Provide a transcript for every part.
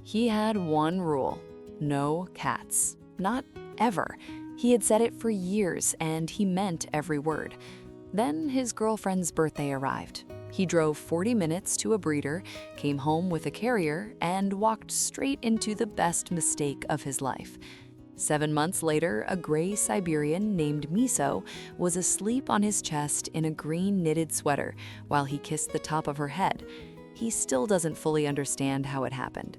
He had one rule: no cats. Not ever. He had said it for years, and he meant every word. Then his girlfriend's birthday arrived. He drove 40 minutes to a breeder, came home with a carrier, and walked straight into the best mistake of his life. 7 months later, a gray Siberian named Miso was asleep on his chest in a green knitted sweater while he kissed the top of her head. He still doesn't fully understand how it happened.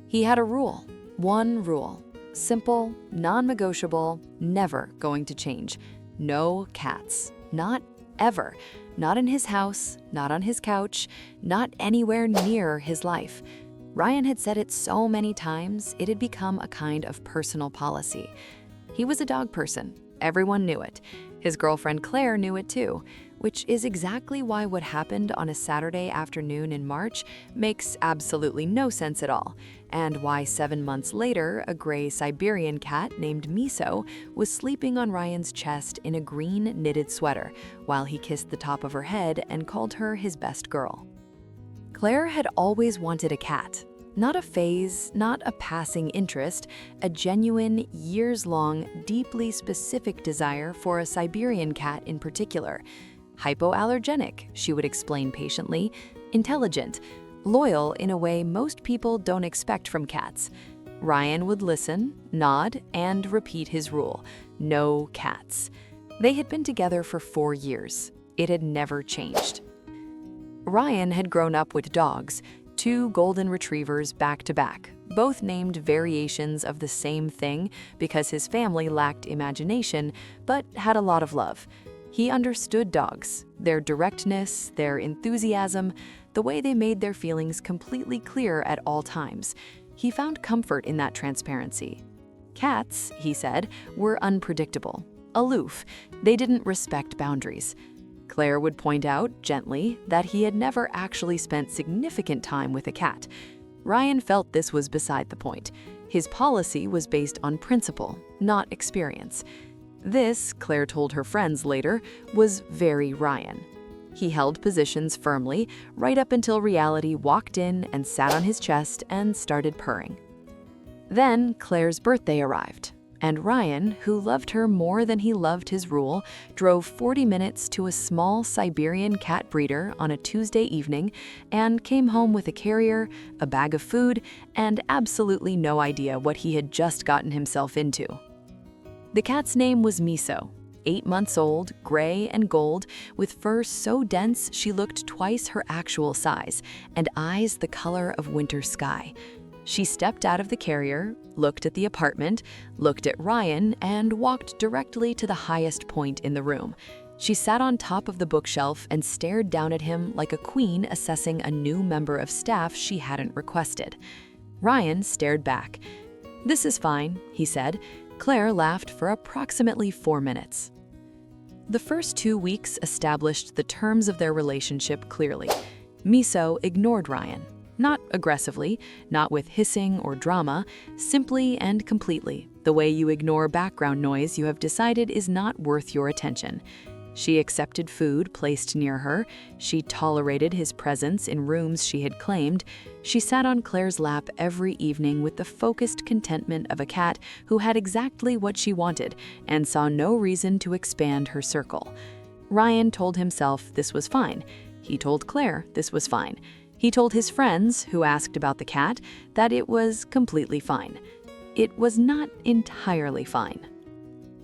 He had a rule, one rule, simple, non-negotiable, never going to change. No cats, not ever, not in his house, not on his couch, not anywhere near his life. Ryan had said it so many times, it had become a kind of personal policy. He was a dog person. Everyone knew it. His girlfriend Claire knew it too, which is exactly why what happened on a Saturday afternoon in March makes absolutely no sense at all, and why 7 months later, a gray Siberian cat named Miso was sleeping on Ryan's chest in a green knitted sweater while he kissed the top of her head and called her his best girl. Claire had always wanted a cat. Not a phase, not a passing interest, a genuine, years-long, deeply specific desire for a Siberian cat in particular. Hypoallergenic, she would explain patiently, intelligent, loyal in a way most people don't expect from cats. Ryan would listen, nod, and repeat his rule: no cats. They had been together for 4 years. It had never changed. Ryan had grown up with dogs, 2 golden retrievers back to back, both named variations of the same thing because his family lacked imagination but had a lot of love. He understood dogs, their directness, their enthusiasm, the way they made their feelings completely clear at all times. He found comfort in that transparency. Cats, he said, were unpredictable, aloof. They didn't respect boundaries. Claire would point out, gently, that he had never actually spent significant time with a cat. Ryan felt this was beside the point. His policy was based on principle, not experience. This, Claire told her friends later, was very Ryan. He held positions firmly, right up until reality walked in and sat on his chest and started purring. Then Claire's birthday arrived. And Ryan, who loved her more than he loved his rule, drove 40 minutes to a small Siberian cat breeder on a Tuesday evening and came home with a carrier, a bag of food, and absolutely no idea what he had just gotten himself into. The cat's name was Miso, 8 months old, gray and gold, with fur so dense she looked twice her actual size, and eyes the color of winter sky. She stepped out of the carrier, looked at the apartment, looked at Ryan, and walked directly to the highest point in the room. She sat on top of the bookshelf and stared down at him like a queen assessing a new member of staff she hadn't requested. Ryan stared back. "This is fine," he said. Claire laughed for approximately 4 minutes. The first 2 weeks established the terms of their relationship clearly. Miso ignored Ryan. Not aggressively, not with hissing or drama, simply and completely, the way you ignore background noise you have decided is not worth your attention. She accepted food placed near her. She tolerated his presence in rooms she had claimed. She sat on Claire's lap every evening with the focused contentment of a cat who had exactly what she wanted and saw no reason to expand her circle. Ryan told himself this was fine. He told Claire this was fine. He told his friends, who asked about the cat, that it was completely fine. It was not entirely fine.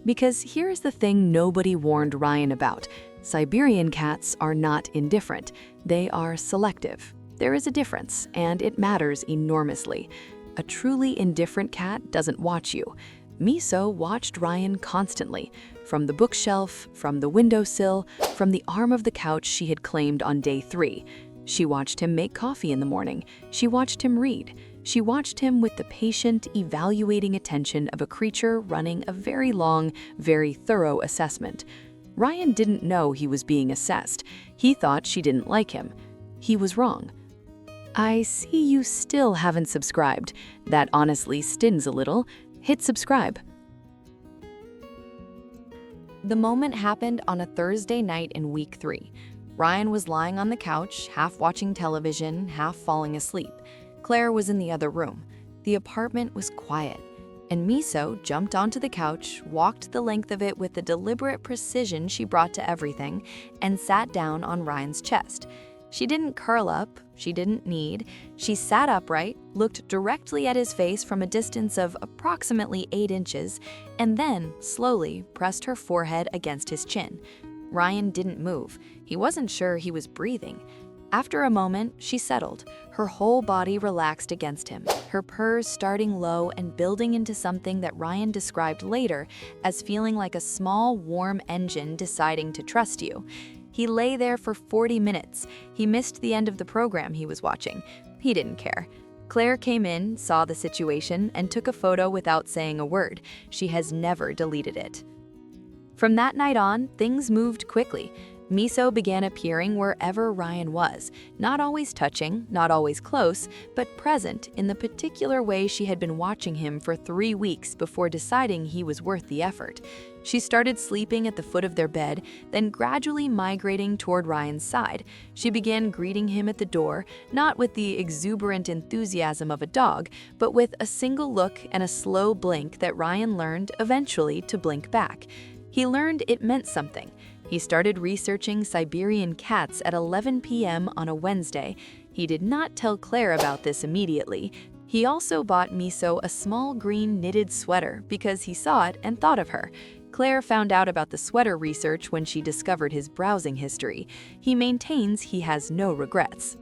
Because here's the thing nobody warned Ryan about. Siberian cats are not indifferent. They are selective. There is a difference, and it matters enormously. A truly indifferent cat doesn't watch you. Miso watched Ryan constantly, from the bookshelf, from the windowsill, from the arm of the couch she had claimed on day 3. She watched him make coffee in the morning. She watched him read. She watched him with the patient, evaluating attention of a creature running a very long, very thorough assessment. Ryan didn't know he was being assessed. He thought she didn't like him. He was wrong. I see you still haven't subscribed. That honestly stings a little. Hit subscribe. The moment happened on a Thursday night in week 3. Ryan was lying on the couch, half watching television, half falling asleep. Claire was in the other room. The apartment was quiet, and Miso jumped onto the couch, walked the length of it with the deliberate precision she brought to everything, and sat down on Ryan's chest. She didn't curl up, she didn't knead. She sat upright, looked directly at his face from a distance of approximately 8 inches, and then, slowly, pressed her forehead against his chin. Ryan didn't move. He wasn't sure he was breathing. After a moment, she settled. Her whole body relaxed against him, her purrs starting low and building into something that Ryan described later as feeling like a small, warm engine deciding to trust you. He lay there for 40 minutes. He missed the end of the program he was watching. He didn't care. Claire came in, saw the situation, and took a photo without saying a word. She has never deleted it. From that night on, things moved quickly. Miso began appearing wherever Ryan was, not always touching, not always close, but present in the particular way she had been watching him for 3 weeks before deciding he was worth the effort. She started sleeping at the foot of their bed, then gradually migrating toward Ryan's side. She began greeting him at the door, not with the exuberant enthusiasm of a dog, but with a single look and a slow blink that Ryan learned eventually to blink back. He learned it meant something. He started researching Siberian cats at 11 p.m. on a Wednesday. He did not tell Claire about this immediately. He also bought Miso a small green knitted sweater because he saw it and thought of her. Claire found out about the sweater research when she discovered his browsing history. He maintains he has no regrets.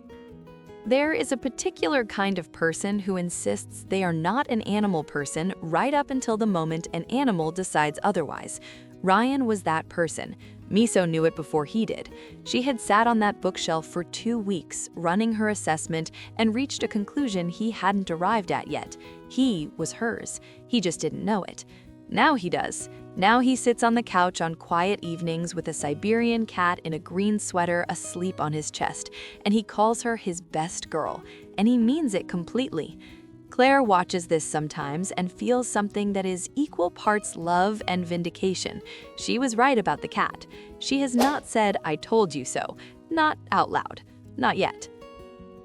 There is a particular kind of person who insists they are not an animal person right up until the moment an animal decides otherwise. Ryan was that person. Miso knew it before he did. She had sat on that bookshelf for 2 weeks, running her assessment, and reached a conclusion he hadn't arrived at yet. He was hers. He just didn't know it. Now he does. Now he sits on the couch on quiet evenings with a Siberian cat in a green sweater asleep on his chest, and he calls her his best girl, and he means it completely. Claire watches this sometimes and feels something that is equal parts love and vindication. She was right about the cat. She has not said, "I told you so," not out loud, not yet.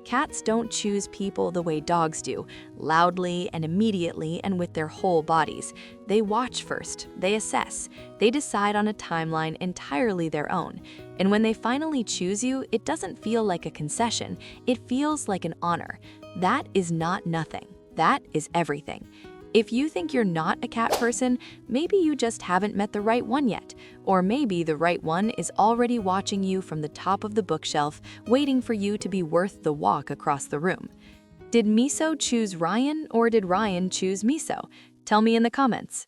Cats don't choose people the way dogs do, loudly and immediately and with their whole bodies. They watch first, they assess, they decide on a timeline entirely their own. And when they finally choose you, it doesn't feel like a concession, it feels like an honor. That is not nothing. That is everything. If you think you're not a cat person, maybe you just haven't met the right one yet. Or maybe the right one is already watching you from the top of the bookshelf, waiting for you to be worth the walk across the room. Did Miso choose Ryan or did Ryan choose Miso? Tell me in the comments.